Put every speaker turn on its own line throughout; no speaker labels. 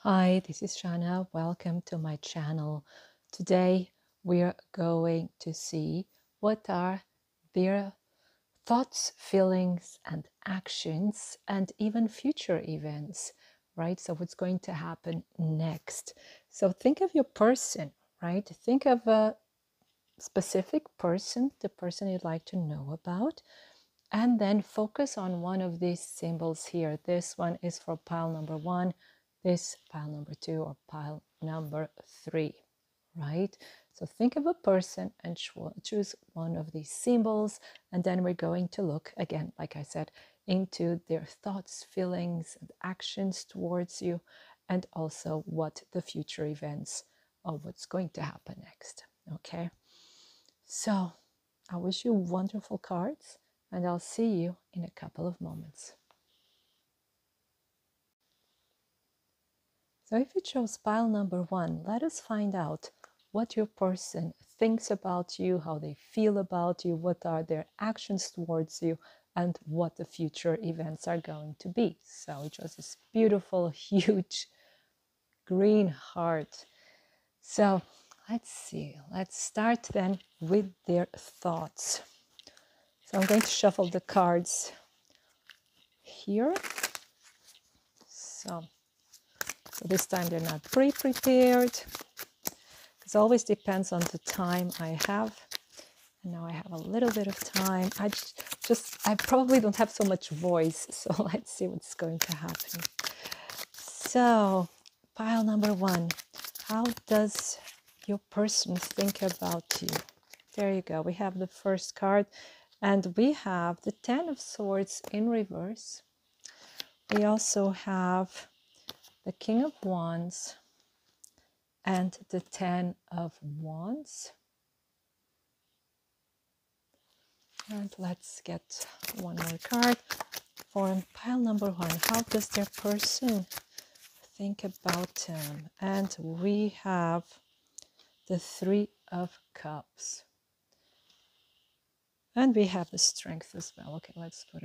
Hi, this is Shannah. Welcome to my channel. Today we're going to see what are their thoughts, feelings, and actions, and even future events, right? So, what's going to happen next? So, think of your person, right? Think of a specific person, the person you'd like to know about, and then focus on one of these symbols here. This one is for pile number 1, this pile number 2, or pile number 3, right? So think of a person and choose one of these symbols, and then we're going to look again, like I said, into their thoughts, feelings, and actions towards you, and also what the future events of what's going to happen next. Okay, so I wish you wonderful cards, and I'll see you in a couple of moments. So if you chose pile number 1, let us find out what your person thinks about you, how they feel about you, what are their actions towards you, and what the future events are going to be. So it was this beautiful, huge green heart. So let's see. Let's start then with their thoughts. So I'm going to shuffle the cards here. So this time they're not pre-prepared. It always depends on the time I have. And now I have a little bit of time. I probably don't have so much voice. So let's see what's going to happen. So pile number 1. How does your person think about you? There you go. We have the first card. And we have the 10 of Swords in reverse. We also have the King of Wands and the 10 of Wands. And let's get one more card for pile number 1. How does their person think about them? And we have the 3 of Cups. And we have the Strength as well. Okay, let's put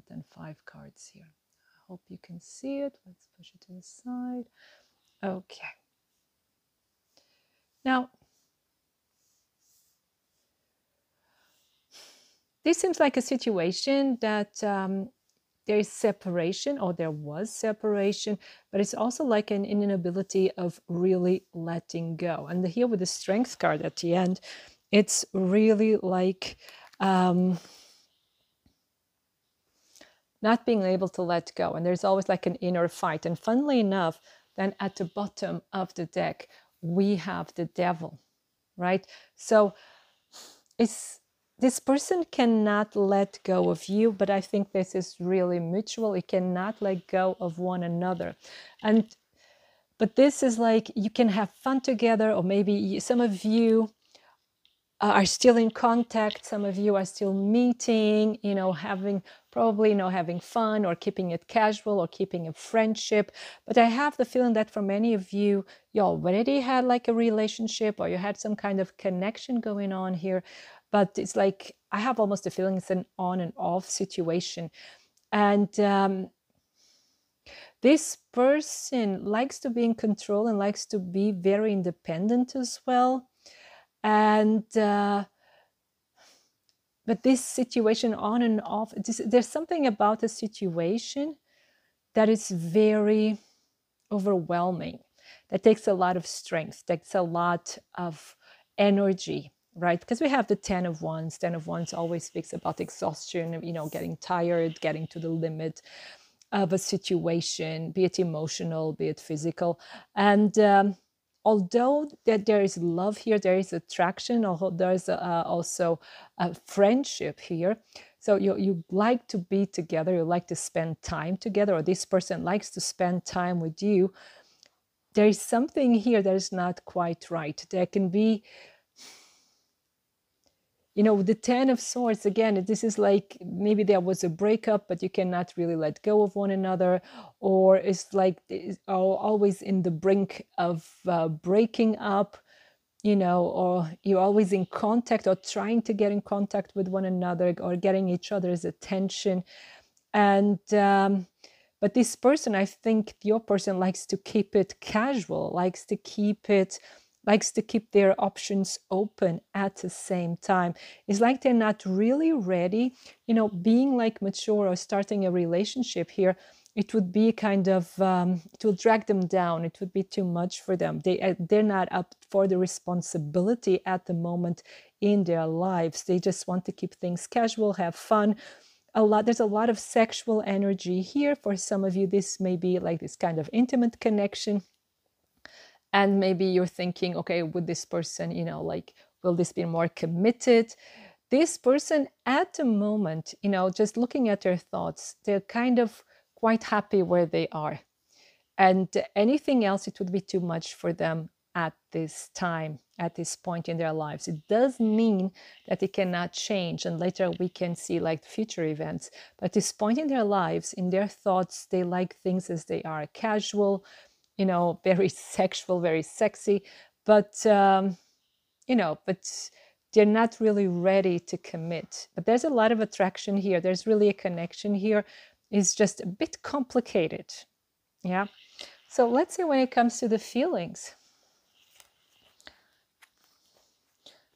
then 5 cards here. I hope you can see it. Let's push it to the side. Okay. Now, this seems like a situation that there is separation, or there was separation, but it's also like an inability of really letting go. And here with the Strength card at the end, it's really like not being able to let go. And there's always like an inner fight. And funnily enough, then at the bottom of the deck, we have the Devil, right? So this person cannot let go of you, but I think this is really mutual. It cannot let go of one another. But this is like, you can have fun together, or maybe some of you are still in contact. Some of you are still meeting, having fun, or keeping it casual, or keeping a friendship. But I have the feeling that for many of you, you already had like a relationship, or you had some kind of connection going on here. But it's like, I have almost a feeling it's an on and off situation. And this person likes to be in control and likes to be very independent as well. And but this situation on and off, there's something about the situation that is very overwhelming, that takes a lot of strength, takes a lot of energy, right? Because we have the 10 of Wands. 10 of Wands always speaks about exhaustion, getting tired, getting to the limit of a situation, be it emotional, be it physical. And although that there is love here, there is attraction, although there is also a friendship here. So you like to be together, you like to spend time together, or this person likes to spend time with you. There is something here that is not quite right. There can be, the 10 of Swords, again, this is like, maybe there was a breakup, but you cannot really let go of one another, or it's like always in the brink of breaking up, or you're always in contact, or trying to get in contact with one another, or getting each other's attention. And But this person, I think your person likes to keep it casual, likes to keep their options open at the same time. It's like they're not really ready, being like mature or starting a relationship here. It would be kind of, it will drag them down. It would be too much for them. They're not up for the responsibility at the moment in their lives. They just want to keep things casual, have fun. There's a lot of sexual energy here. For some of you, this may be like this kind of intimate connection. And maybe you're thinking, okay, would this person, will this be more committed? This person at the moment, just looking at their thoughts, they're kind of quite happy where they are. And anything else, it would be too much for them at this time, at this point in their lives. It does mean that it cannot change, and later we can see like future events. But at this point in their lives, in their thoughts, they like things as they are, casual, very sexual, very sexy, but but they're not really ready to commit. But there's a lot of attraction here. There's really a connection here. It's just a bit complicated. Yeah. So let's see when it comes to the feelings.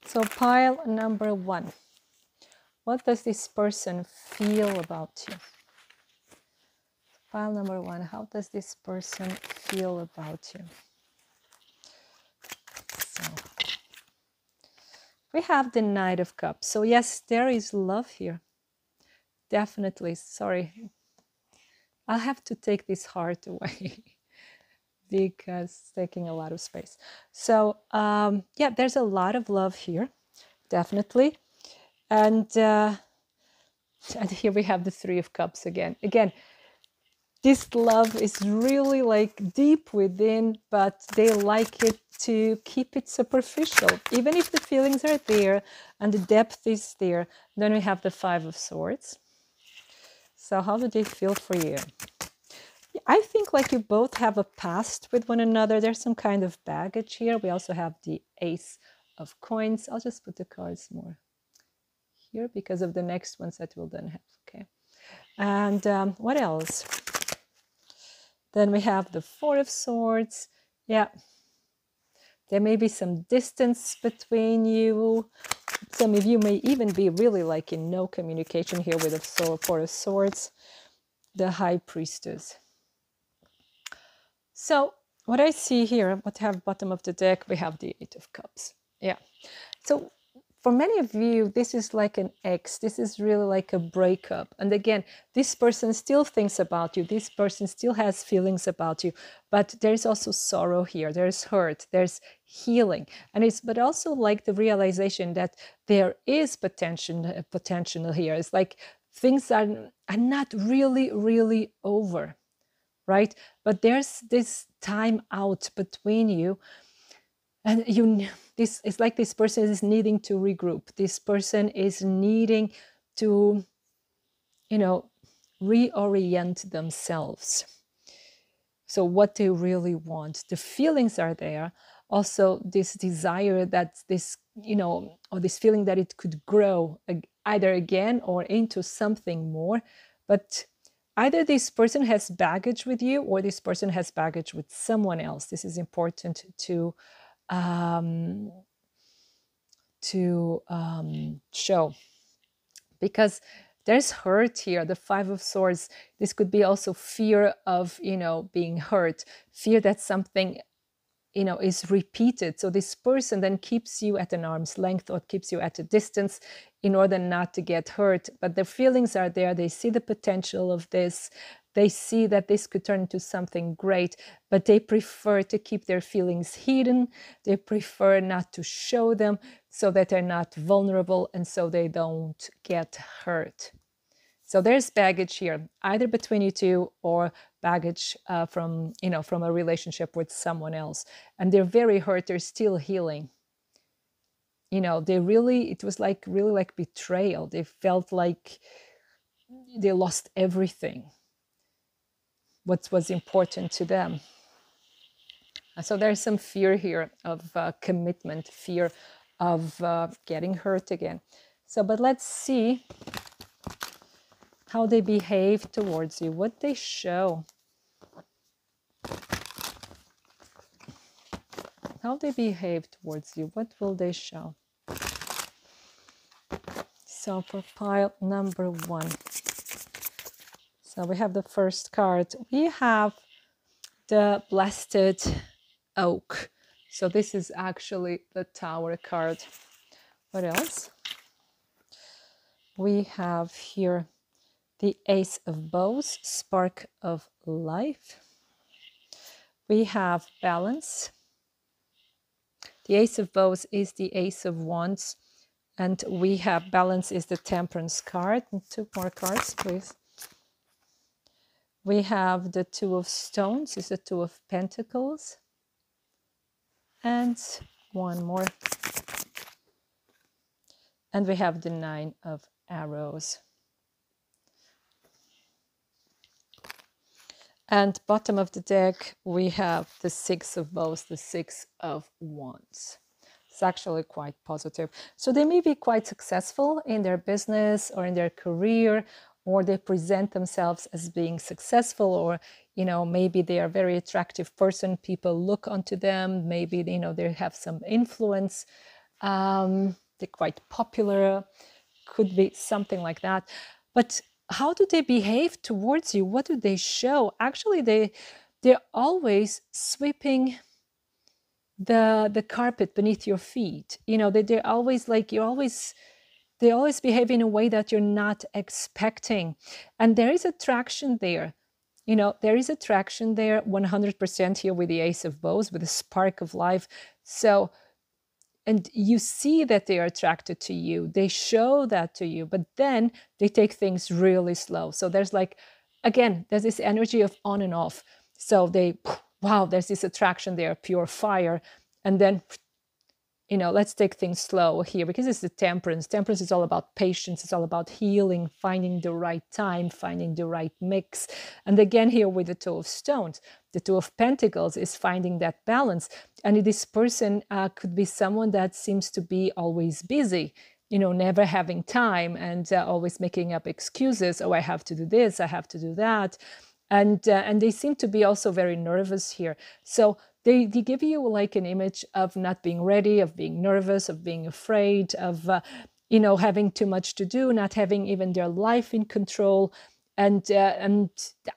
So pile number 1. What does this person feel about you? Pile number 1. How does this person feel about you? So we have the Knight of Cups. So yes, there is love here. Definitely. Sorry. I'll have to take this heart away because it's taking a lot of space. So yeah, there's a lot of love here. Definitely. And here we have the Three of Cups again. Again, this love is really like deep within, but they like it to keep it superficial. Even if the feelings are there and the depth is there, then we have the Five of Swords. So how do they feel for you? I think like you both have a past with one another. There's some kind of baggage here. We also have the Ace of Coins. I'll just put the cards more here because of the next ones that we'll then have. Okay. And what else? Then we have the Four of Swords. Yeah. There may be some distance between you. Some of you may even be really like in no communication here with the Four of Swords. The High Priestess. So what I see here, what have bottom of the deck, we have the Eight of Cups. Yeah. So for many of you, this is like an ex. This is really like a breakup. And again, this person still thinks about you. This person still has feelings about you. But there's also sorrow here. There's hurt. There's healing. And but also like the realization that there is potential here. It's like things are not really over. Right? But there's this time out between you, and this is like this person is needing to regroup. This person is needing to, reorient themselves. So what they really want, the feelings are there. Also, this desire that this, or this feeling that it could grow either again or into something more, but either this person has baggage with you or this person has baggage with someone else. This is important to show, because there's hurt here. The Five of Swords, this could be also fear of, being hurt, fear that something, is repeated. So this person then keeps you at an arm's length or keeps you at a distance in order not to get hurt. But the feelings are there. They see the potential of this. They see that this could turn into something great, but they prefer to keep their feelings hidden. They prefer not to show them so that they're not vulnerable and so they don't get hurt. So there's baggage here, either between you two or baggage from a relationship with someone else. And they're very hurt. They're still healing. It was like really like betrayal. They felt like they lost everything. What was important to them. So there's some fear here of commitment, fear of getting hurt again. So, but let's see how they behave towards you, what they show. How they behave towards you, what will they show? So for pile number 1. So we have the first card. We have the Blessed Oak. So this is actually the Tower card. What else? We have here the Ace of Bows, Spark of Life. We have Balance. The Ace of Bows is the Ace of Wands. And we have Balance is the Temperance card. And 2 more cards, please. We have the Two of Stones, is the Two of Pentacles. And 1 more. And we have the 9 of Arrows. And bottom of the deck, we have the 6 of Bows, the 6 of Wands. It's actually quite positive. So they may be quite successful in their business or in their career, or they present themselves as being successful, or, you know, maybe they are a very attractive person. People look onto them. Maybe, you know, they have some influence. They're quite popular. Could be something like that. But how do they behave towards you? What do they show? Actually, they're always sweeping the carpet beneath your feet. You know, they're always like, they always behave in a way that you're not expecting. And there is attraction there. You know, there is attraction there 100% here with the Ace of Bows, with the Spark of Life. So, and you see that they are attracted to you. They show that to you, but then they take things really slow. So there's like, again, there's this energy of on and off. So wow, there's this attraction there, pure fire. And then, you know, let's take things slow here, because it's the Temperance. Temperance is all about patience. It's all about healing, finding the right time, finding the right mix. And again, here with the Two of Stones, the Two of Pentacles is finding that balance. And this person could be someone that seems to be always busy, you know, never having time, and always making up excuses. Oh, I have to do this, I have to do that. And they seem to be also very nervous here. So they give you like an image of not being ready, of being nervous, of being afraid, of, you know, having too much to do, not having even their life in control. And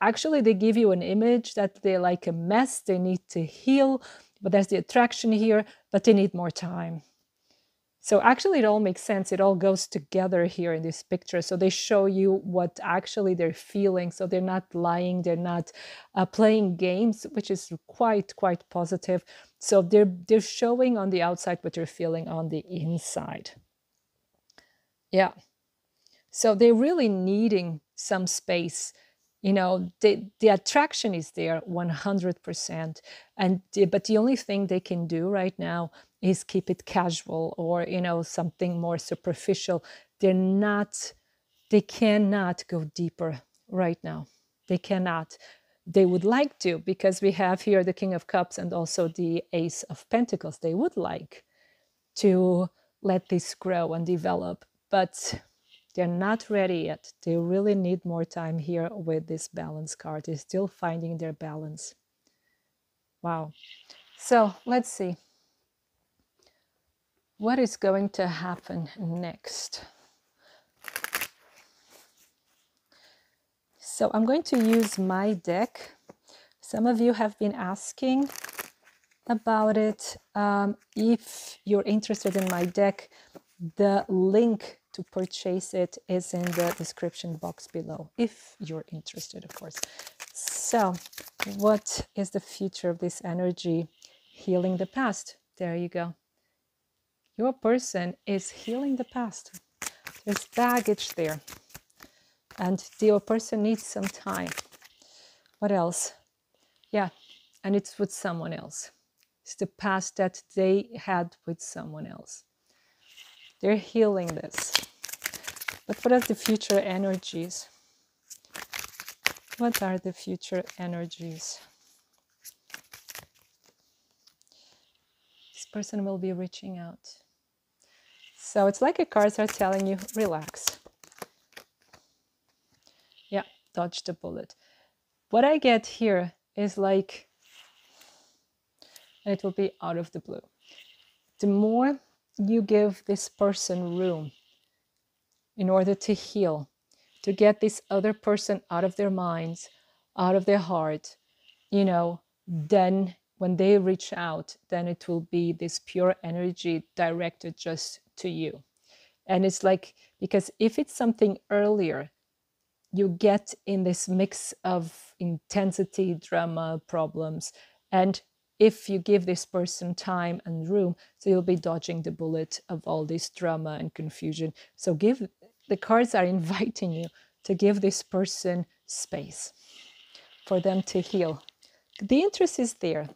actually they give you an image that they're like a mess. They need to heal, but there's the attraction here, but they need more time. So actually it all makes sense. It all goes together here in this picture. So they show you what actually they're feeling. So they're not lying. They're not playing games, which is quite positive. So they're showing on the outside what you're feeling on the inside. Yeah. So they're really needing some space. You know, the attraction is there 100%. But the only thing they can do right now is keep it casual, or, you know, something more superficial. They cannot go deeper right now. They cannot. They would like to, because we have here the King of Cups and also the Ace of Pentacles. They would like to let this grow and develop, but they're not ready yet. They really need more time here with this Balance card. They're still finding their balance. Wow. So let's see. What is going to happen next? So I'm going to use my deck. Some of you have been asking about it. If you're interested in my deck, the link to purchase it is in the description box below, if you're interested, of course. So what is the future of this energy? Healing the past. There you go. Your person is healing the past. There's baggage there. And your person needs some time. What else? Yeah, and it's with someone else. It's the past that they had with someone else. They're healing this. But what are the future energies? What are the future energies? This person will be reaching out. So it's like the cards are telling you, relax. dodge the bullet. What I get here is like, and it will be out of the blue. The more you give this person room in order to heal, to get this other person out of their minds, out of their heart, you know, then when they reach out, then it will be this pure energy directed just to you. And it's like, because if it's something earlier, you get in this mix of intensity, drama, problems. And if you give this person time and room, so you'll be dodging the bullet of all this drama and confusion. So the cards are inviting you to give this person space for them to heal. The interest is there.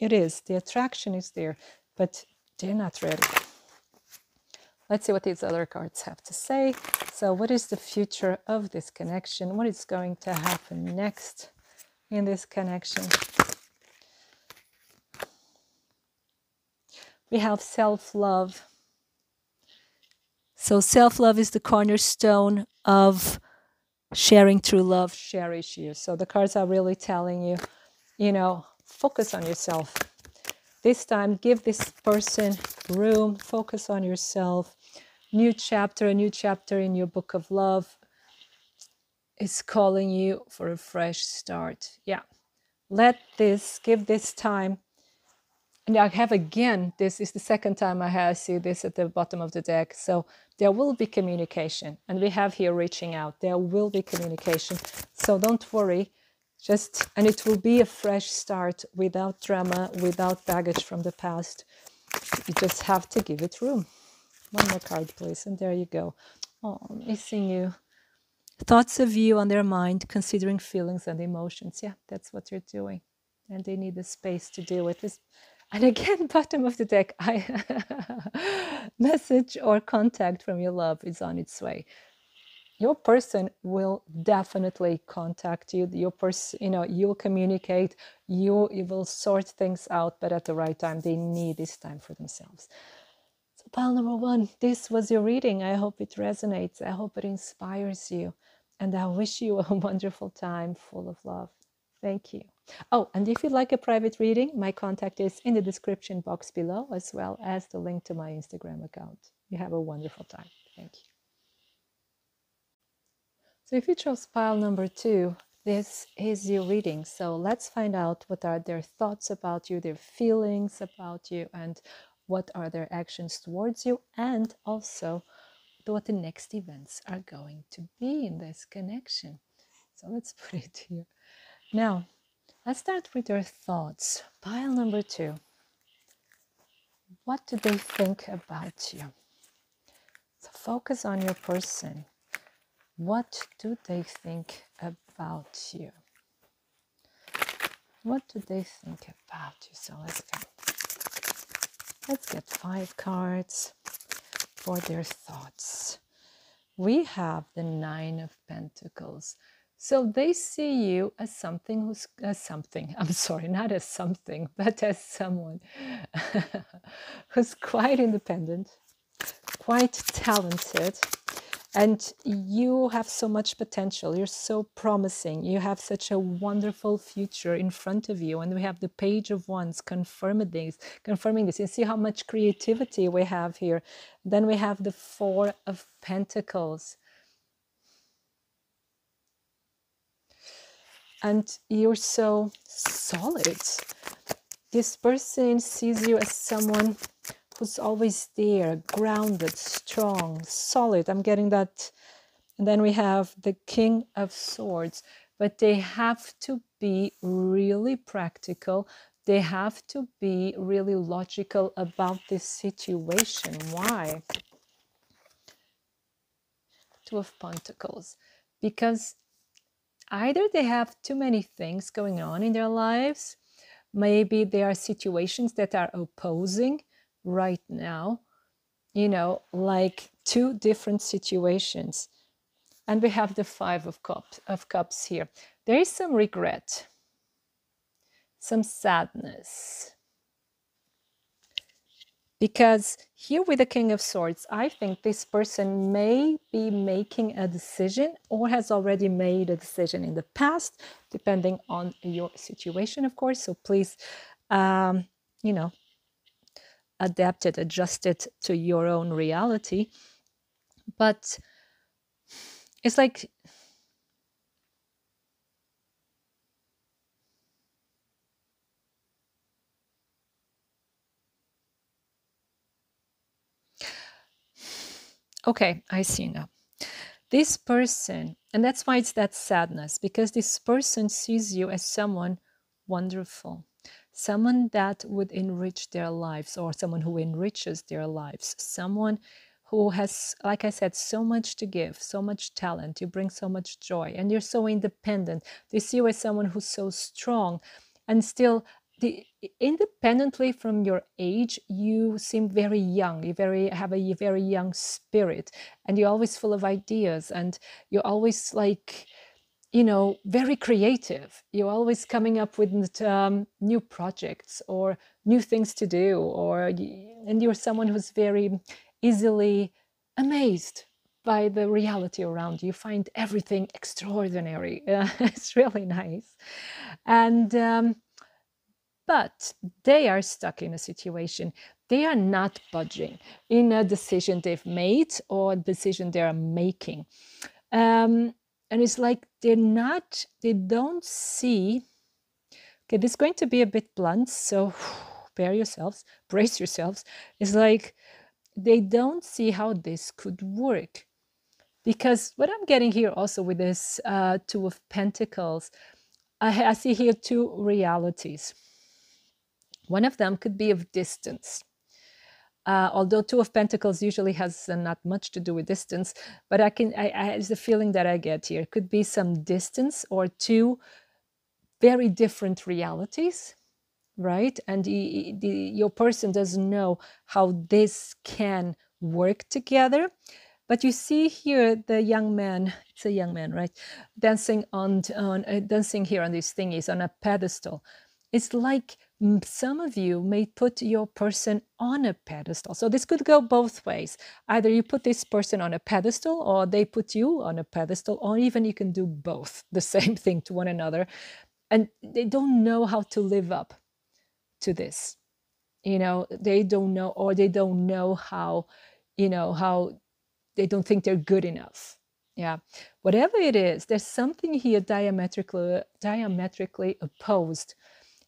It is. The attraction is there, but they're not ready. Let's see what these other cards have to say. So what is the future of this connection? What is going to happen next in this connection? We have self-love. So self-love is the cornerstone of sharing through love, cherish you. So the cards are really telling you, you know, focus on yourself. This time, give this person room, focus on yourself. A new chapter in your book of love is calling you for a fresh start. Yeah, give this time. And I have again, this is the second time I see this at the bottom of the deck. So there will be communication. And we have here reaching out. There will be communication. So don't worry. And it will be a fresh start without drama, without baggage from the past. You just have to give it room. One more card, please. And there you go. Oh, I'm missing you. Thoughts of you on their mind, considering feelings and emotions. Yeah, that's what you're doing. And they need the space to deal with this. And again, bottom of the deck, message or contact from your love is on its way. Your person will definitely contact you. Your person, you'll communicate, you will sort things out, but at the right time, they need this time for themselves. So pile number 1, this was your reading. I hope it resonates. I hope it inspires you. And I wish you a wonderful time full of love. Thank you. Oh, and if you'd like a private reading, my contact is in the description box below, as well as the link to my Instagram account. You have a wonderful time. Thank you. So if you chose pile number 2, this is your reading. So let's find out what are their thoughts about you, their feelings about you, and what are their actions towards you, and also what the next events are going to be in this connection. So let's put it here. Now, let's start with their thoughts. Pile number 2. What do they think about you? So focus on your person. What do they think about you? What do they think about you? So let's go. Let's get 5 cards for their thoughts. We have the 9 of Pentacles. So they see you as something I'm sorry, not as something, but as someone who's quite independent, quite talented, and you have so much potential. You're so promising. You have such a wonderful future in front of you. And we have the Page of Wands confirming this. You see how much creativity we have here. Then we have the 4 of Pentacles. And you're so solid. This person sees you as someone who's always there, grounded, strong, solid. I'm getting that. And then we have the King of Swords. But they have to be really practical. They have to be really logical about this situation. Why? 2 of Pentacles. Because either they have too many things going on in their lives. Maybe there are situations that are opposing right now, like 2 different situations. And we have the 5 of Cups here. There is some regret, some sadness. Because here with the King of Swords, I think this person may be making a decision or has already made a decision in the past, depending on your situation, of course. So please, you know, adapt it, adjust it to your own reality. But it's like, okay, I see now. This person, and that's why it's that sadness, because this person sees you as someone wonderful, someone that would enrich their lives, or someone who enriches their lives, someone who has, like I said, so much to give, so much talent. You bring so much joy, and you're so independent. They see you as someone who's so strong, and still, independently from your age, you seem very young. You have a very young spirit, and you're always full of ideas, and you're always like, very creative. You're always coming up with new projects or new things to do, and you're someone who's very easily amazed by the reality around you. You find everything extraordinary. It's really nice. And but they are stuck in a situation. They are not budging in a decision they've made or a decision they're making. And it's like they don't see, okay, this is going to be a bit blunt, so bear yourselves, brace yourselves. It's like they don't see how this could work. Because what I'm getting here also with this Two of Pentacles, I see here two realities. One of them could be of distance. Although Two of Pentacles usually has not much to do with distance, but it's the feeling that I get here. It could be some distance or two very different realities, right? And your person doesn't know how this can work together. But you see here the young man, it's a young man, right? Dancing dancing here on these thingies on a pedestal. It's like some of you may put your person on a pedestal. So this could go both ways. Either you put this person on a pedestal, or they put you on a pedestal, or even you can do both, the same thing to one another. And they don't know how to live up to this. They don't know, or they don't know how they don't think they're good enough. Yeah, whatever it is, there's something here diametrically opposed,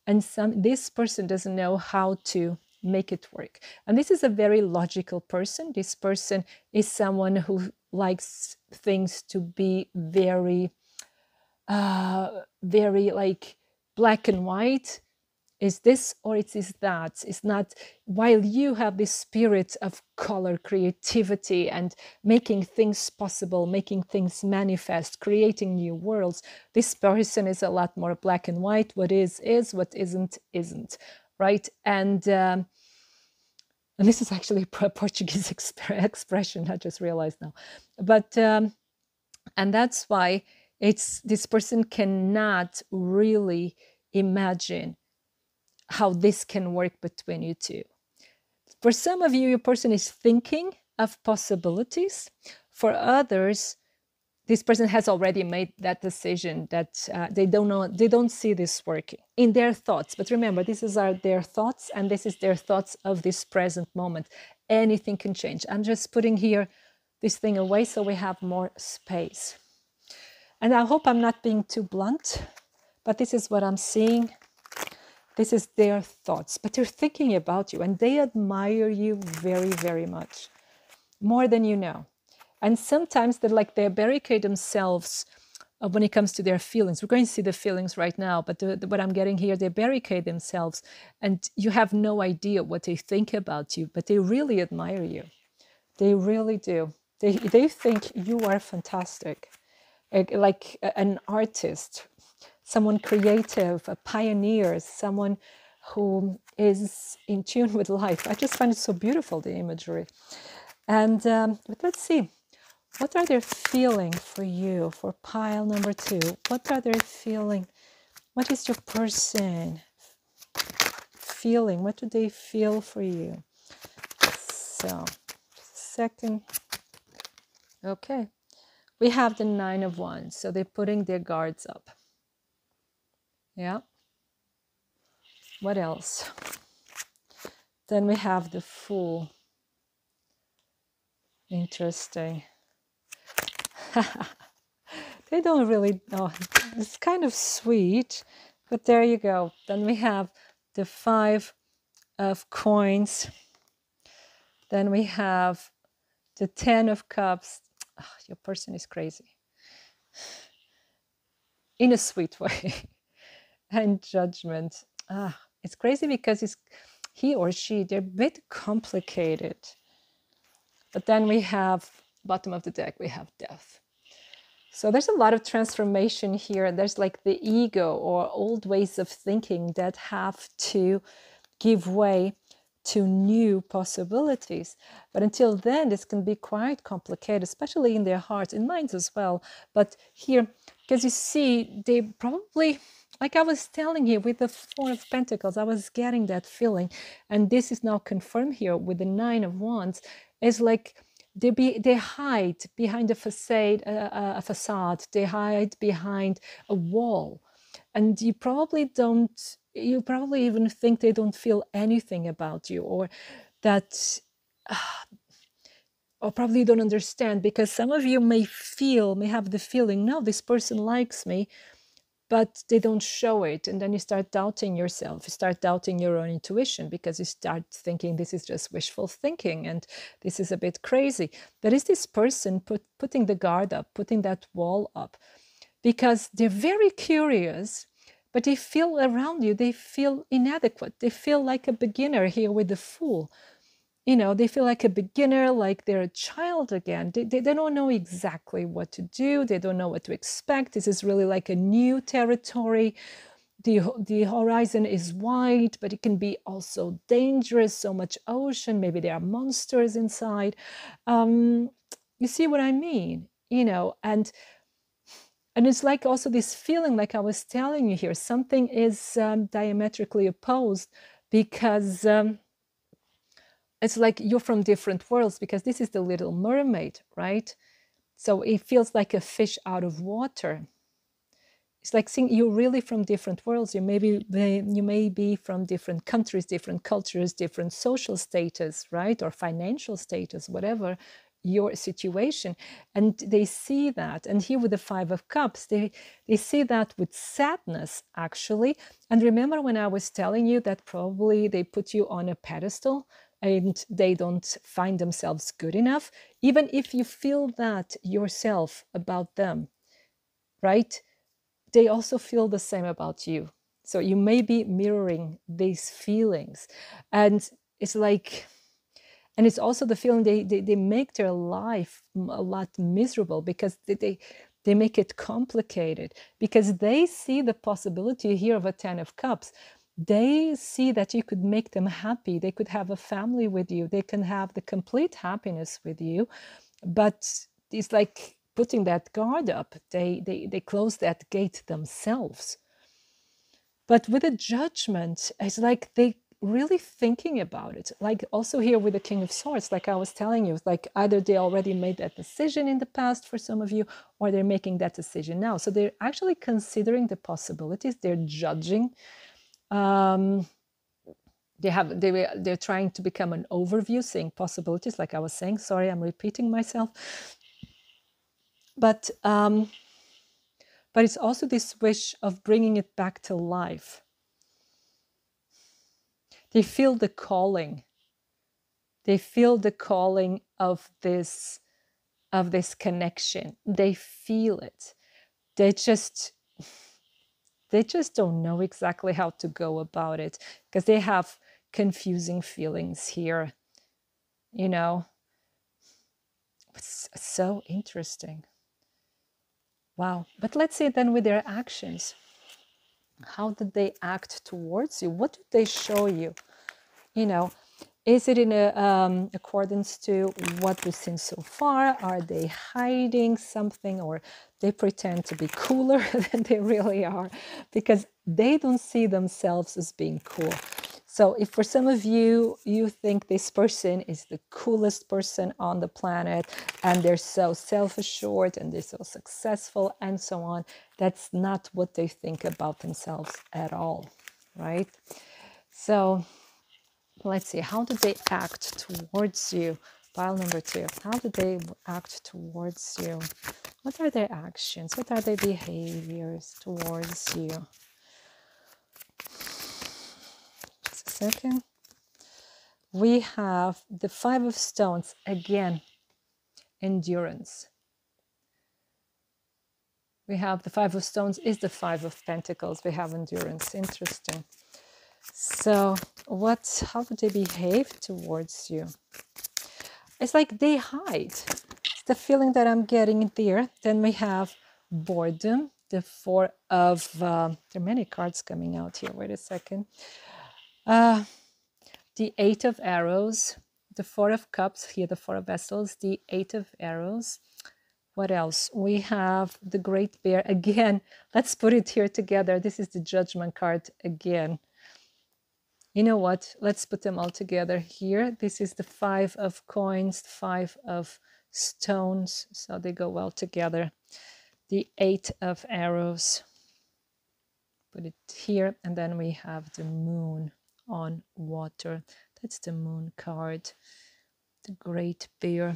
and this person doesn't know how to make it work. And this is a very logical person. This person is someone who likes things to be very very like black and white. Is this or it is that? It's not. While you have this spirit of color, creativity, and making things possible, making things manifest, creating new worlds, this person is a lot more black and white. What is, what isn't, right? And this is actually a Portuguese expression, I just realized now. But and that's why this person cannot really imagine how this can work between you two. For some of you, your person is thinking of possibilities. For others, this person has already made that decision that they don't see this working in their thoughts. But remember, this is their thoughts, and this is their thoughts of this present moment. Anything can change. I'm just putting here this thing away so we have more space. And I hope I'm not being too blunt, but this is what I'm seeing. This is their thoughts, but they're thinking about you, and they admire you very, very much, more than you know. And sometimes they barricade themselves when it comes to their feelings. We're going to see the feelings right now, but what I'm getting here, they barricade themselves, and you have no idea what they think about you, but they really admire you. They really do. They think you are fantastic, like an artist, someone creative, a pioneer, someone who is in tune with life. I just find it so beautiful, the imagery. And but let's see, what are they feeling for you, for pile number 2? What are they feeling? What is your person feeling? What do they feel for you? So, just a second. Okay. We have the 9 of Wands. So they're putting their guards up. Yeah. What else? Then we have the Fool. Interesting. They don't really know. It's kind of sweet, but there you go. Then we have the 5 of Coins. Then we have the 10 of Cups. Oh, your person is crazy. In a sweet way. And Judgment. It's crazy because he or she, they're a bit complicated. But then we have, bottom of the deck, we have Death. So there's a lot of transformation here. There's like the ego or old ways of thinking that have to give way to new possibilities. But until then, this can be quite complicated, especially in their hearts, in minds as well. But here, because you see, they probably, like I was telling you with the 4 of Pentacles, I was getting that feeling. And this is now confirmed here with the 9 of Wands. It's like they hide behind a facade. They hide behind a wall. And you probably even think they don't feel anything about you, or that, or probably don't understand, because some of you may have the feeling, no, this person likes me, but they don't show it. And then you start doubting yourself. You start doubting your own intuition, because you start thinking this is just wishful thinking and this is a bit crazy. But is this person putting the guard up, putting that wall up? Because they're very curious, but they feel around you, they feel inadequate. They feel like a beginner here with the Fool. You know, they feel like a beginner, like they're a child again. They don't know exactly what to do. They don't know what to expect. This is really like a new territory. The horizon is wide, but it can be also dangerous, so much ocean. Maybe there are monsters inside. You see what I mean? You know, and it's like also this feeling, like I was telling you here, something is diametrically opposed, because it's like you're from different worlds, because this is the Little Mermaid, right? So it feels like a fish out of water. It's like seeing you're really from different worlds. You may be from different countries, different cultures, different social status, right? Or financial status, whatever your situation. And they see that. And here with the 5 of Cups, they see that with sadness, actually. And remember when I was telling you that probably they put you on a pedestal and they don't find themselves good enough? Even if you feel that yourself about them, right? They also feel the same about you. So you may be mirroring these feelings. And it's like, and it's also the feeling they make their life a lot miserable, because they make it complicated, because they see the possibility here of a 10 of Cups. They see that you could make them happy. They could have a family with you. They can have the complete happiness with you. But it's like putting that guard up. They close that gate themselves. But with a Judgment, it's like they really thinking about it. Like also here with the King of Swords, like I was telling you, it's like either they already made that decision in the past for some of you, or they're making that decision now. So they're actually considering the possibilities. They're judging. They're trying to become an overview, seeing possibilities, like I was saying. Sorry, I'm repeating myself. But it's also this wish of bringing it back to life. They feel the calling. They feel the calling of this connection. They feel it. They just don't know exactly how to go about it, because they have confusing feelings here. You know, it's so interesting. Wow. But let's see then with their actions. How did they act towards you? What did they show you? You know, is it in accordance to what we've seen so far? Are they hiding something, or they pretend to be cooler than they really are? Because they don't see themselves as being cool. So if for some of you, you think this person is the coolest person on the planet and they're so self-assured and they're so successful and so on, that's not what they think about themselves at all, right? So let's see, how do they act towards you? Pile number 2, how do they act towards you? What are their actions? What are their behaviors towards you? Just a second. We have the 5 of Stones, again, endurance. We have the 5 of Stones is the 5 of Pentacles. We have endurance. Interesting. So how do they behave towards you? It's like they hide. It's the feeling that I'm getting there. Then we have boredom, the 4 of, there are many cards coming out here. Wait a second. The 8 of Arrows, the 4 of Cups, here the 4 of Vessels, the 8 of Arrows. What else? We have the Great Bear. Again, let's put it here together. This is the Judgment card again. You know what? Let's put them all together here. This is the 5 of Coins, 5 of Stones. So they go well together. The 8 of Arrows. Put it here. And then we have the Moon on water. That's the Moon card. The Great Bear.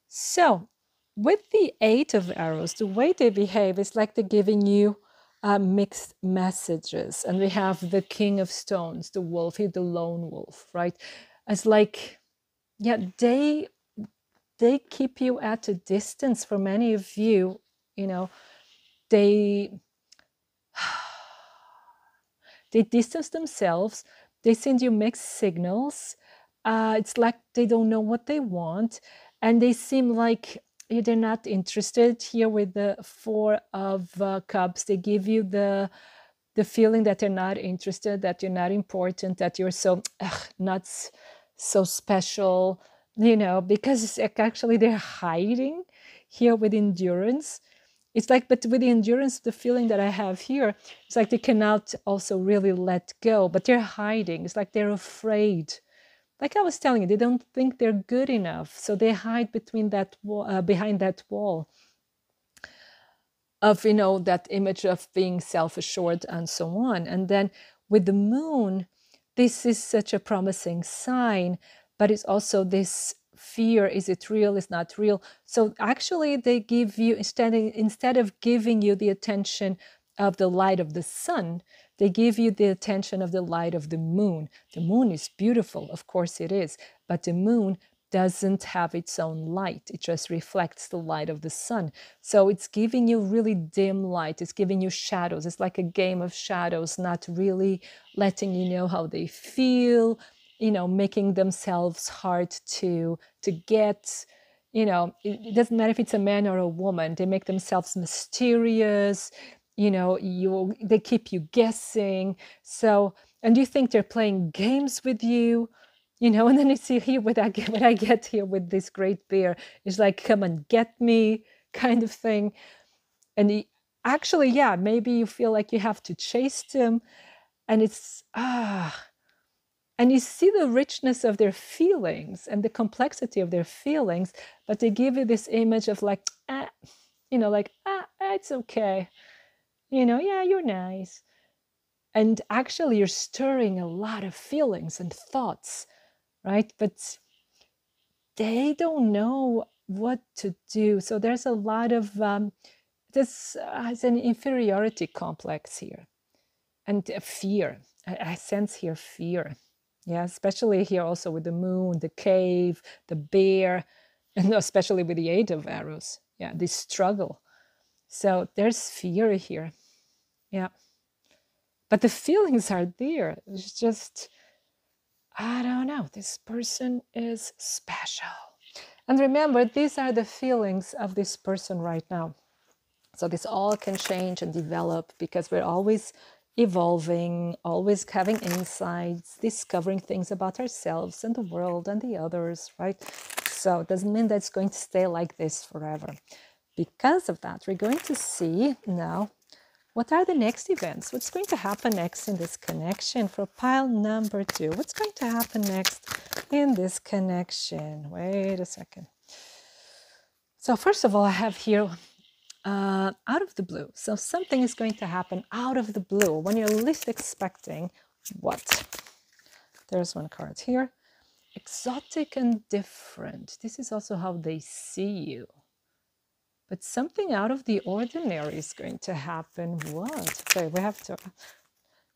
So with the 8 of Arrows, the way they behave is like they're giving you mixed messages. And we have the King of Stones, the wolf, the lone wolf, right? It's like, yeah, they keep you at a distance. For many of you, you know, they distance themselves. They send you mixed signals. It's like they don't know what they want. And they seem like they're not interested. Here with the 4 of Cups, they give you the feeling that they're not interested, that you're not important, that you're so not so special, you know, because it's actually they're hiding here with endurance. It's like, but with the endurance, the feeling that I have here, it's like they cannot also really let go, but they're hiding. It's like they're afraid. Like I was telling you, they don't think they're good enough. So they hide between that wall, behind that wall of, you know, that image of being self-assured and so on. And then with the Moon, this is such a promising sign, but it's also this fear. Is it real? Is not real? So actually they give you, instead of giving you the attention of the light of the sun, they give you the attention of the light of the moon. The moon is beautiful, of course it is, but the moon doesn't have its own light. It just reflects the light of the sun. So it's giving you really dim light. It's giving you shadows. It's like a game of shadows, not really letting you know how they feel, you know, making themselves hard to get. You know, it doesn't matter if it's a man or a woman. They make themselves mysterious. You know, they keep you guessing. So, and you think they're playing games with you, you know, and then you see here what I get here with this Great Bear is like, come and get me kind of thing. And actually, yeah, maybe you feel like you have to chase them, and it's and you see the richness of their feelings and the complexity of their feelings, but they give you this image of like, you know, like, it's okay. You know, yeah, you're nice. And actually, you're stirring a lot of feelings and thoughts, right? But they don't know what to do. So there's a lot of, this has an inferiority complex here. And fear. I sense here fear. Yeah, especially here also with the moon, the cave, the bear, and especially with the 8 of Arrows. Yeah, this struggle. So there's fear here. Yeah. But the feelings are there. It's just, I don't know, this person is special. And remember, these are the feelings of this person right now. So this all can change and develop because we're always evolving, always having insights, discovering things about ourselves and the world and the others, right? So it doesn't mean that it's going to stay like this forever. Because of that, we're going to see now What are the next events? What's going to happen next in this connection for pile number 2? What's going to happen next in this connection? Wait a second. So first of all, I have here out of the blue. So something is going to happen out of the blue when you're least expecting what? There's one card here. Exotic and different. This is also how they see you. But something out of the ordinary is going to happen. What? Okay, we have to,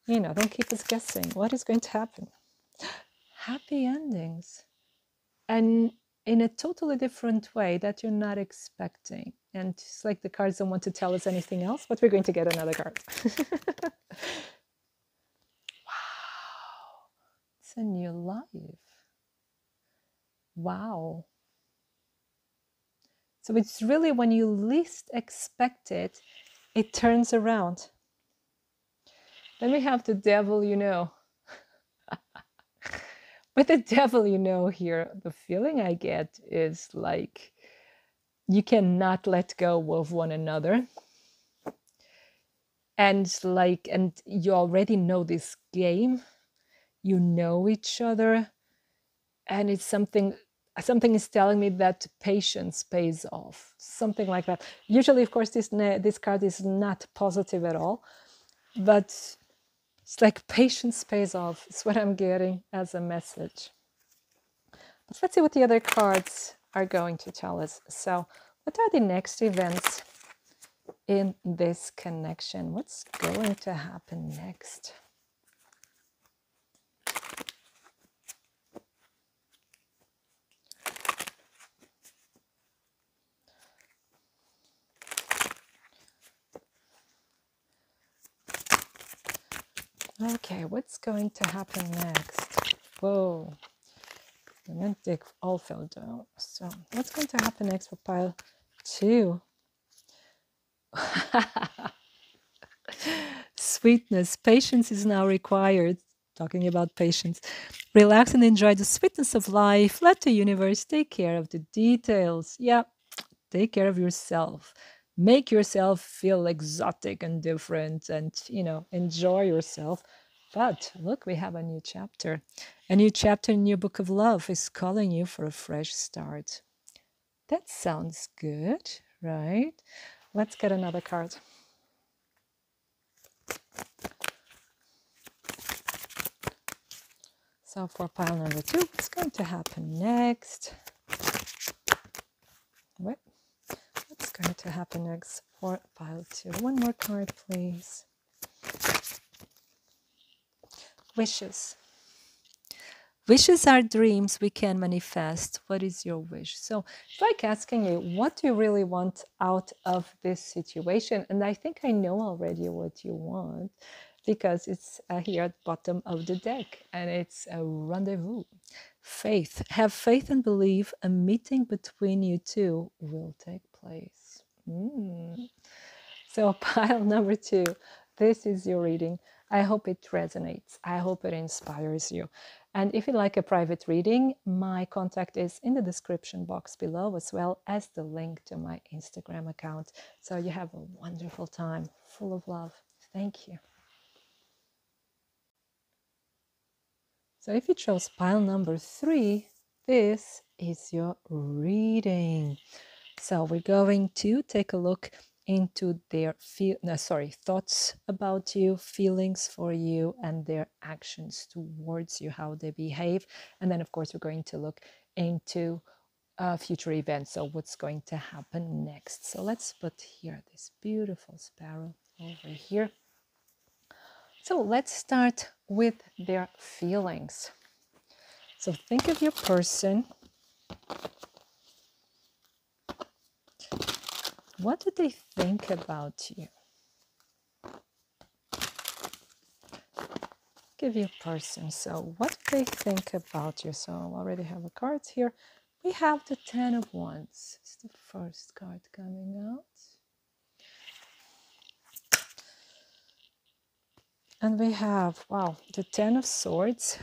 don't keep us guessing. What is going to happen? Happy endings. And in a totally different way that you're not expecting. And it's like the cards don't want to tell us anything else, but we're going to get another card. Wow. It's a new life. Wow. So it's really when you least expect it, it turns around. Then we have the devil, With the devil, here, the feeling I get is like you cannot let go of one another. And you already know this game. You know each other. And it's something is telling me that patience pays off, something like that. Usually, of course, this card is not positive at all, but it's like patience pays off. It's what I'm getting as a message. But let's see what the other cards are going to tell us. So what are the next events in this connection? What's going to happen next? Okay, what's going to happen next? Whoa, they all fell down. So what's going to happen next for pile 2? Sweetness. Patience is now required. Talking about patience. Relax and enjoy the sweetness of life. Let the universe take care of the details. Yeah, take care of yourself. Make yourself feel exotic and different and, enjoy yourself. But look, we have a new chapter. A new chapter in your book of love is calling you for a fresh start. That sounds good, right? Let's get another card. So for pile number 2, what's going to happen next? What's going to happen next for pile 2? One more card, please. Wishes. Wishes are dreams we can manifest. What is your wish? So it's like asking you, what do you really want out of this situation? And I think I know already what you want, because it's here at the bottom of the deck, and it's a rendezvous. Faith. Have faith and believe a meeting between you two will take place. So pile number 2, this is your reading. I hope it resonates. I hope it inspires you. And if you like a private reading, my contact is in the description box below, as well as the link to my Instagram account. So you have a wonderful time, full of love. Thank you. So if you chose pile number 3, this is your reading. So we're going to take a look into their thoughts about you, feelings for you, and their actions towards you, how they behave. And then, of course, we're going to look into future events, so what's going to happen next. So let's put here this beautiful sparrow over here. So let's start with their feelings. So think of your person. What do they think about you? Give your person. So what do they think about you? So I already have a card here. We have the 10 of Wands. It's the first card coming out. And we have, wow, the 10 of Swords.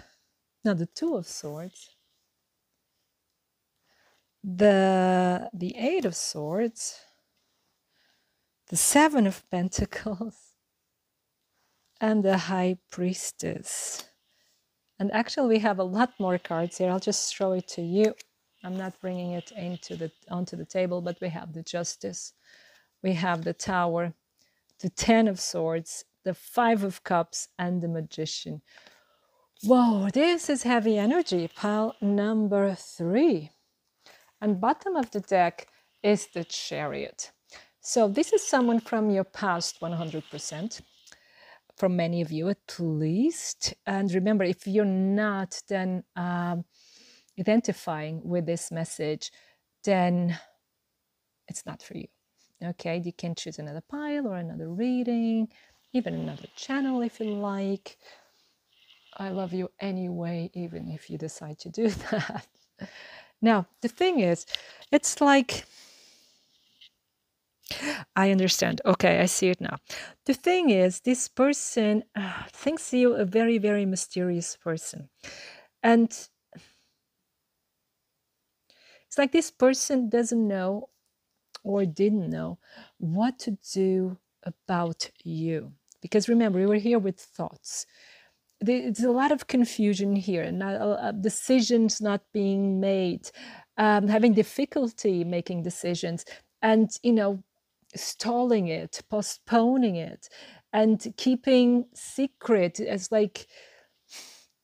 No, the 2 of Swords. The 8 of Swords. The 7 of Pentacles. and the High Priestess. And actually, we have a lot more cards here. I'll just show it to you. I'm not bringing it onto the table, but we have the Justice. We have the Tower, the Ten of Swords, the Five of Cups, and the Magician. Whoa, this is heavy energy. Pile number 3. And bottom of the deck is the Chariot. So this is someone from your past 100%. From many of you at least. And remember, if you're not then identifying with this message, then it's not for you. Okay, you can choose another pile or another reading, even another channel if you like. I love you anyway, even if you decide to do that. Now, the thing is, it's like, I understand. Okay, I see it now. The thing is, this person thinks you a very, very mysterious person. And it's like this person doesn't know or didn't know what to do about you. Because remember, we were here with thoughts. There's a lot of confusion here, and decisions not being made, having difficulty making decisions, and, stalling it, postponing it, and keeping secret as like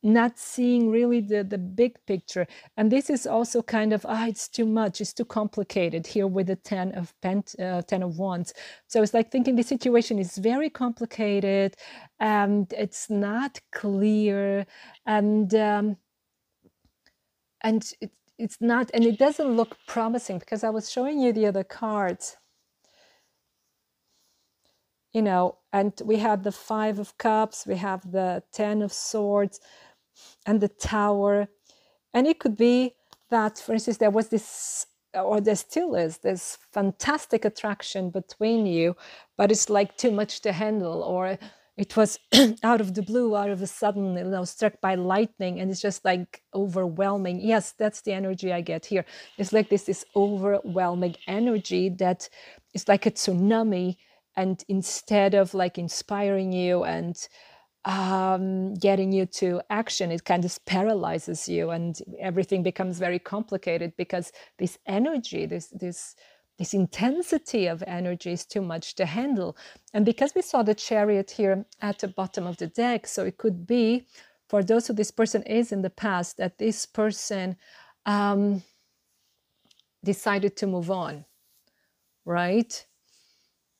not seeing really the big picture. And this is also kind of, it's too much, it's too complicated here with the 10 of Wands. So it's like thinking the situation is very complicated and it's not clear, and it's not, and it doesn't look promising, because I was showing you the other cards, and we had the Five of Cups, we have the 10 of Swords, and the Tower. And it could be that, for instance, there was this, or there still is, this fantastic attraction between you, but it's like too much to handle, or it was out of the blue, out of a sudden, struck by lightning, and it's just like overwhelming. Yes, that's the energy I get here. It's like this overwhelming energy that is like a tsunami, and instead of like inspiring you and getting you to action, it kind of paralyzes you, and everything becomes very complicated, because this energy, this intensity of energy is too much to handle. And because we saw the Chariot here at the bottom of the deck, so it could be, for those who this person is in the past, that this person decided to move on, right?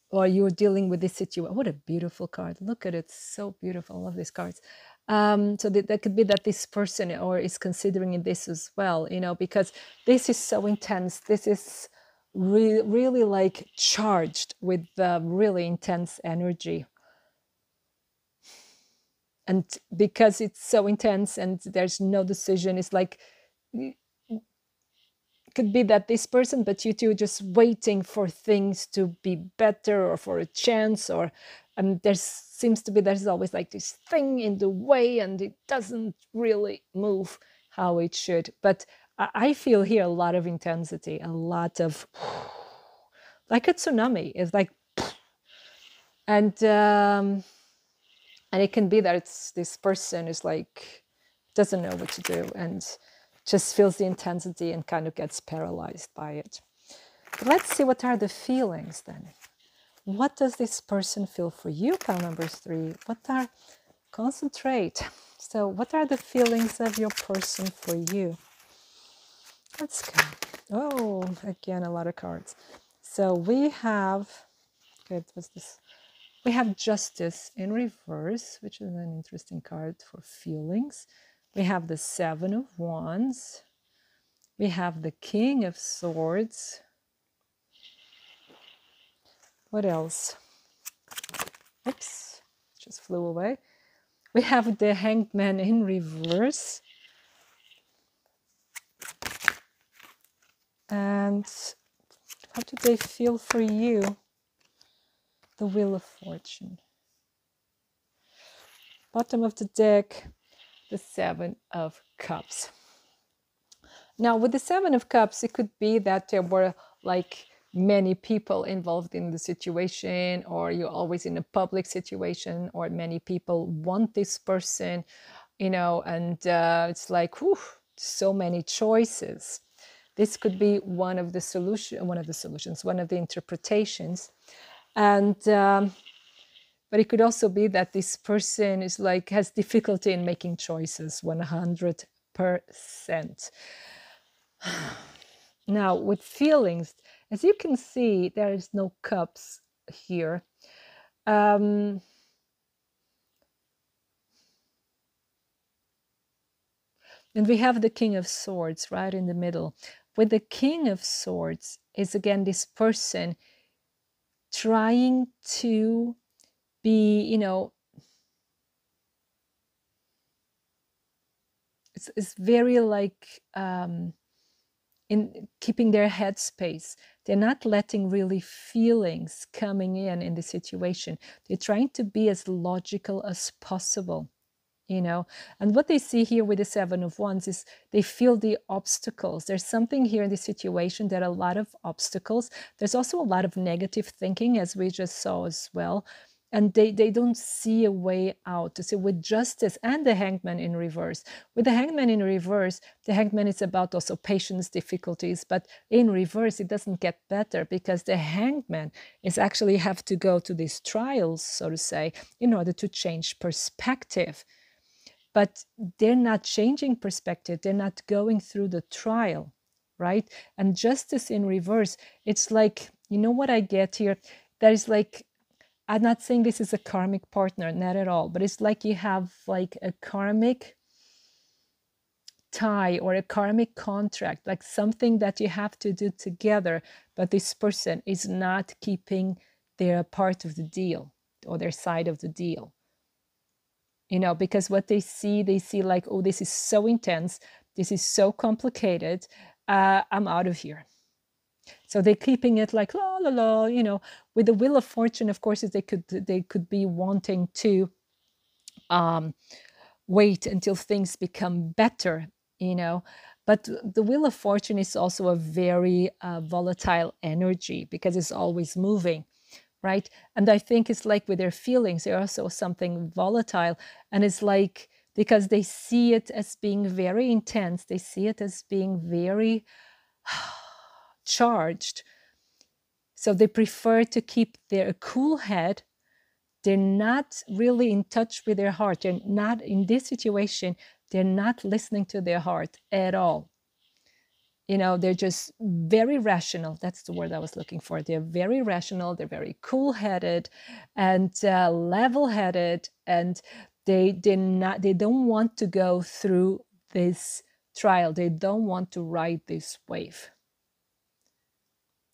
Or you're dealing with this situation. What a beautiful card. Look at it. So beautiful. I love these cards. So that could be that this person or is considering this as well, because this is so intense. This is really like charged with really intense energy. And because it's so intense and there's no decision, it's like, could be that this person, but you two just waiting for things to be better, or for a chance, or there seems to be, there's always like this thing in the way, and it doesn't really move how it should. But I feel here a lot of intensity, a lot of like a tsunami. It's like, and it can be that it's this person is like doesn't know what to do, and just feels the intensity and kind of gets paralyzed by it. But let's see, what are the feelings then? What does this person feel for you, pile number 3? Concentrate. So what are the feelings of your person for you? Let's go. Oh, again, a lot of cards. So we have, okay, what's this? We have Justice in reverse, which is an interesting card for feelings. We have the 7 of Wands. We have the King of Swords. What else? Oops, just flew away. We have the Hanged Man in reverse. And how do they feel for you? The Wheel of Fortune. Bottom of the deck, the 7 of Cups. Now, with the 7 of Cups, it could be that there were like many people involved in the situation, or you're always in a public situation, or many people want this person, you know, and it's like, whew, so many choices. This could be one of the solutions, one of the interpretations. And but it could also be that this person is like, has difficulty in making choices 100%. Now with feelings, as you can see, there is no cups here. And we have the King of Swords right in the middle. With the King of Swords is again this person trying to be, you know, it's very like in keeping their headspace. They're not letting really feelings coming in the situation. They're trying to be as logical as possible, you know. And what they see here with the Seven of Wands is they feel the obstacles. There's something here in the situation that a lot of obstacles. There's also a lot of negative thinking, as we just saw as well. And they don't see a way out. To see with Justice and the Hangman in reverse. With the Hangman in reverse, the Hangman is about also patience difficulties, but in reverse, it doesn't get better because the Hangman is actually have to go to these trials, so to say, in order to change perspective. But they're not changing perspective. They're not going through the trial, right? And Justice in reverse, it's like, you know what I get here? That is like, I'm not saying this is a karmic partner, not at all, but it's like you have like a karmic tie or a karmic contract, like something that you have to do together, but this person is not keeping their part of the deal or their side of the deal. You know, because what they see like, oh, this is so intense, this is so complicated, I'm out of here. So they're keeping it like la la la, you know. With the Wheel of Fortune, of course, they could be wanting to wait until things become better, you know. But the Wheel of Fortune is also a very volatile energy because it's always moving, right? And I think it's like with their feelings, they're also something volatile. And it's like, because they see it as being very intense, they see it as being very charged. So they prefer to keep their cool head. They're not really in touch with their heart. They're not in this situation. They're not listening to their heart at all. You know, they're just very rational. That's the word I was looking for. They're very rational. They're very cool-headed and level-headed, and they don't want to go through this trial. They don't want to ride this wave.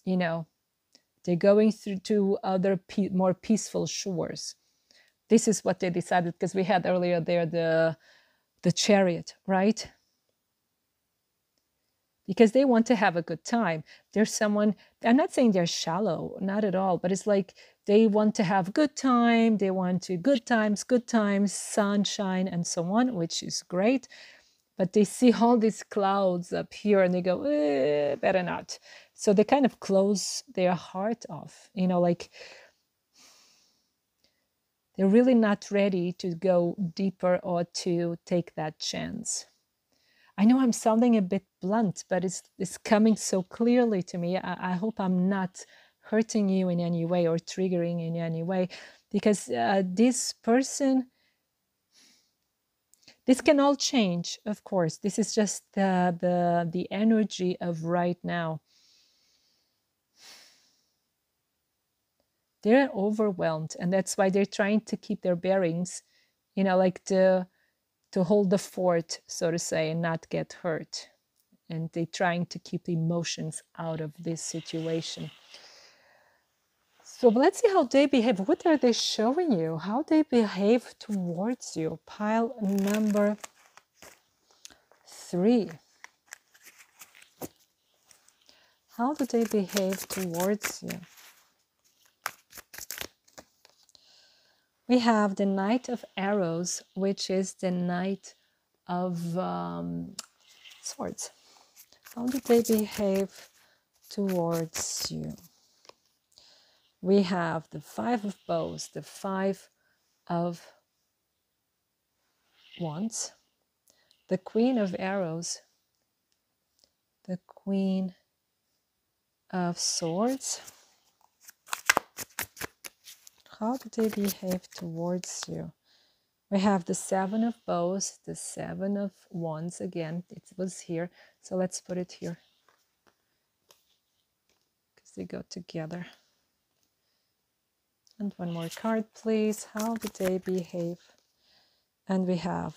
You know, they're going through to other more peaceful shores. This is what they decided, because we had earlier there the Chariot, right? Because they want to have a good time. There's someone, I'm not saying they're shallow, not at all, but it's like they want to have good time. They want to good times, sunshine, and so on, which is great. But they see all these clouds up here and they go, better not. So they kind of close their heart off, you know, like they're really not ready to go deeper or to take that chance. I know I'm sounding a bit blunt, but it's coming so clearly to me. I hope I'm not hurting you in any way or triggering in any way, because this person, this can all change, of course. This is just the energy of right now. They're overwhelmed, and that's why they're trying to keep their bearings, you know, like to hold the fort, so to say, and not get hurt. And they're trying to keep the emotions out of this situation. So let's see how they behave. What are they showing you? How they behave towards you? Pile number 3. How do they behave towards you? We have the Knight of Arrows, which is the Knight of Swords. How do they behave towards you? we have the Five of Bows, the Five of Wands, the Queen of Arrows, the Queen of Swords. How do they behave towards you? We have the Seven of Bows, the Seven of Wands. Again, it was here, so let's put it here because they go together. And one more card, please. How do they behave? And we have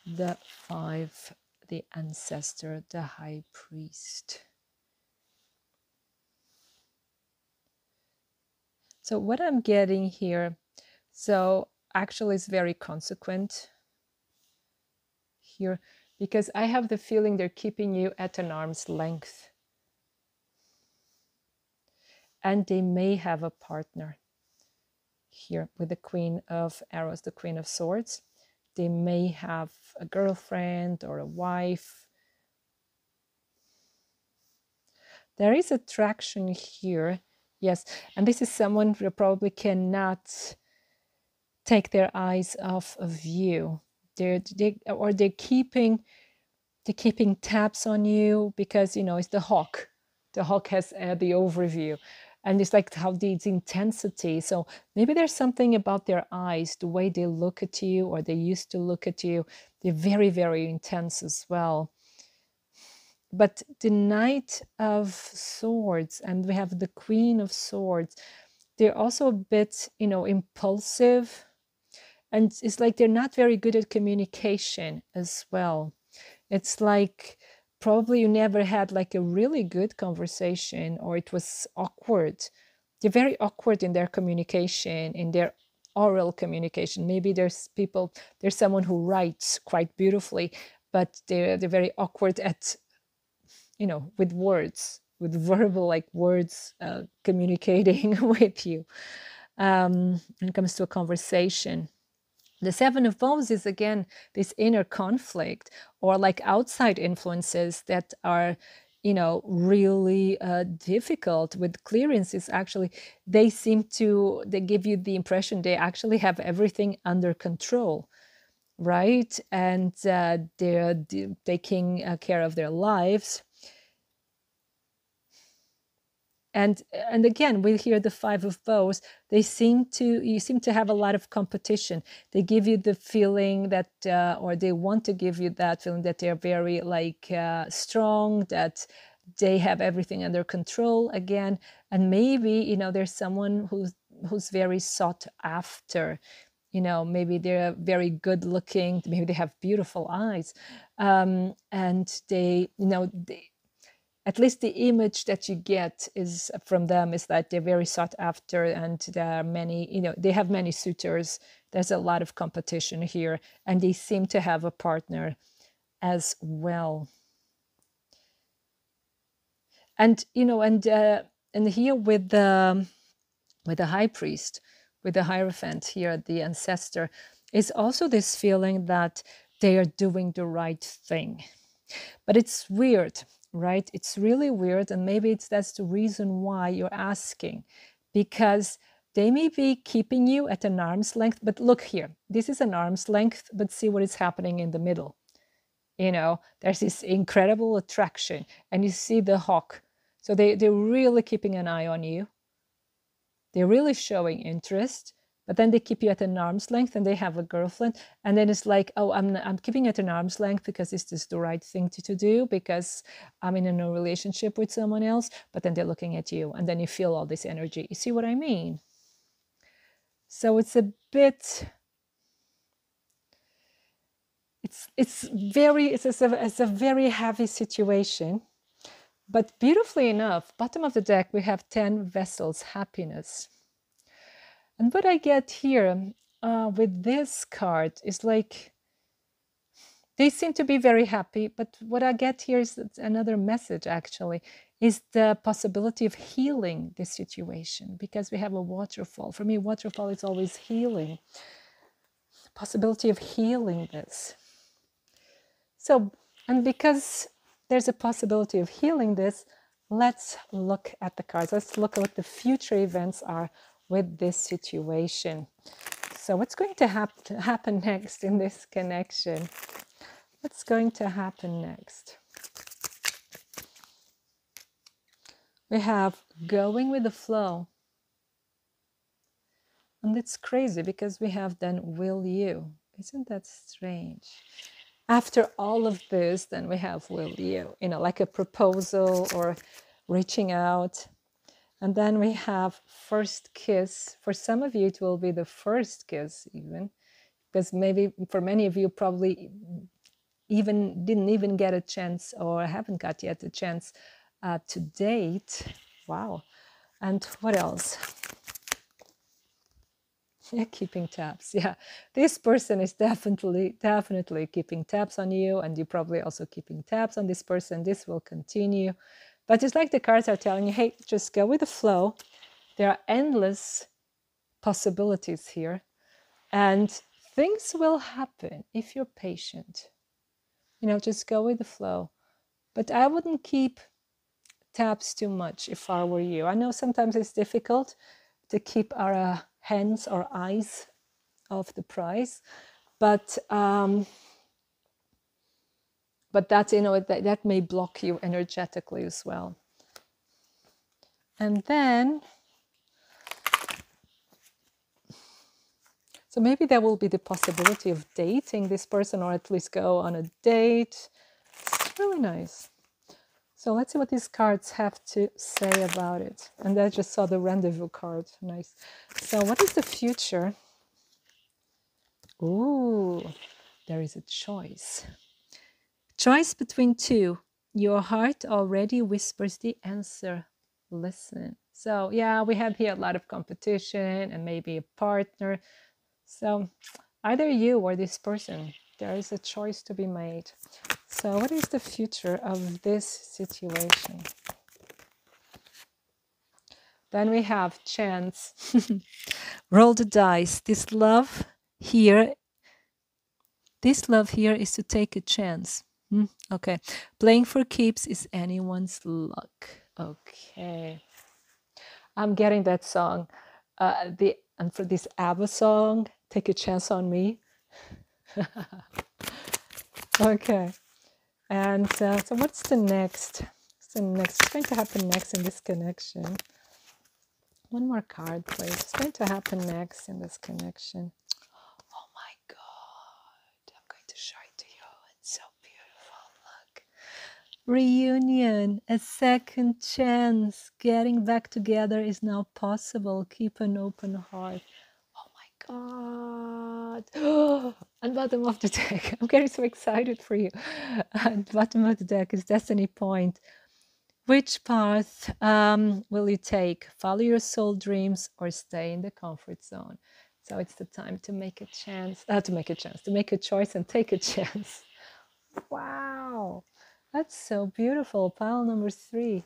the Five, the Ancestor, the High Priest. So what I'm getting here, so actually it's very consequent here, because I have the feeling they're keeping you at an arm's length. And they may have a partner here with the Queen of Arrows, the Queen of Swords. They may have a girlfriend or a wife. There is attraction here. Yes, and this is someone who probably cannot take their eyes off of you. They're keeping tabs on you because, you know, it's the hawk. The hawk has the overview, and it's like how these intensity. So maybe there's something about their eyes, the way they look at you, or they used to look at you. They're very, very intense as well. But the Knight of Swords, and we have the Queen of Swords, they're also a bit, you know, impulsive. And it's like they're not very good at communication as well. It's like probably you never had like a really good conversation, or it was awkward. They're very awkward in their communication, in their oral communication. Maybe there's someone who writes quite beautifully, but they're very awkward at, you know, with words, with verbal, like words, communicating with you when it comes to a conversation. The Seven of Wands is again this inner conflict, or like outside influences that are, you know, really difficult. With clearances, actually, they give you the impression they actually have everything under control, right? And they're taking care of their lives. And again, we hear the Five of Bows. You seem to have a lot of competition. They give you the feeling that, or they want to give you that feeling that they're very like strong, that they have everything under control again. And maybe, you know, there's someone who's very sought after. You know, maybe they're very good looking. Maybe they have beautiful eyes, and they, you know, at least the image that you get is from them is that they're very sought after, and there are many, you know, they have many suitors. There's a lot of competition here, and they seem to have a partner as well. And, you know, and here with the high priest, with the Hierophant here, the ancestor, is also this feeling that they are doing the right thing. But it's weird, right? It's really weird. And maybe that's the reason why you're asking, because they may be keeping you at an arm's length. But look here, this is an arm's length, but see what is happening in the middle. You know, there's this incredible attraction, and you see the hawk. So they're really keeping an eye on you. They're really showing interest. But then they keep you at an arm's length, and they have a girlfriend. And then it's like, oh, I'm keeping it at an arm's length because this is the right thing to do, because I'm in a relationship with someone else. But then they're looking at you, and then you feel all this energy. You see what I mean? So it's a bit, it's a very heavy situation. But beautifully enough, bottom of the deck, we have 10 vessels, happiness. And what I get here with this card is like, they seem to be very happy, but what I get here is another message, actually, is the possibility of healing this situation, because we have a waterfall. For me, waterfall is always healing. Possibility of healing this. So, and because there's a possibility of healing this, let's look at the cards. Let's look at what the future events are with this situation. So what's going to happen next in this connection? What's going to happen next? We have going with the flow. And it's crazy because we have then will you. Isn't that strange? After all of this, then we have will you, like a proposal or reaching out. And then we have first kiss. For some of you, it will be the first kiss even, because maybe for many of you probably didn't even get a chance or haven't got yet a chance to date. Wow. And what else? Yeah, keeping tabs. Yeah, this person is definitely keeping tabs on you, and you're probably also keeping tabs on this person. This will continue. But it's like the cards are telling you, hey, just go with the flow. There are endless possibilities here, and things will happen if you're patient. Just go with the flow. But I wouldn't keep tabs too much if I were you. I know sometimes it's difficult to keep our hands or eyes off the prize, but that's that may block you energetically as well. And then so maybe there will be the possibility of dating this person, or at least go on a date. It's really nice. So let's see what these cards have to say about it. And I just saw the rendezvous card. Nice. So what is the future? Ooh, there is a choice. Choice between two. Your heart already whispers the answer. Listen. So yeah, we have here a lot of competition and maybe a partner. So either you or this person, there is a choice to be made. So what is the future of this situation? Then we have chance. Roll the dice. This love here is to take a chance. Okay. Playing for keeps is anyone's luck. Okay. I'm getting that song. And for this ABBA song, Take a Chance on Me. Okay. And so what's the next? What's going to happen next in this connection? One more card, please. What's going to happen next in this connection? Oh my God. I'm going to show it to you. It's so beautiful. Look. Reunion, a second chance. Getting back together is now possible. Keep an open heart. God. And bottom of the deck. I'm getting so excited for you. And bottom of the deck is Destiny Point. Which path will you take? Follow your soul dreams or stay in the comfort zone? So it's the time to make a chance, to make a choice and take a chance. Wow. That's so beautiful. Pile number 3.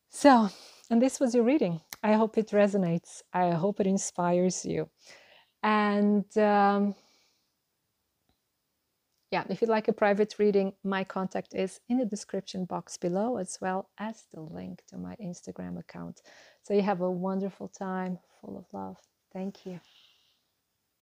So, and this was your reading. I hope it resonates. I hope it inspires you. And yeah, if you'd like a private reading, my contact is in the description box below, as well as the link to my Instagram account. So you have a wonderful time full of love. Thank you.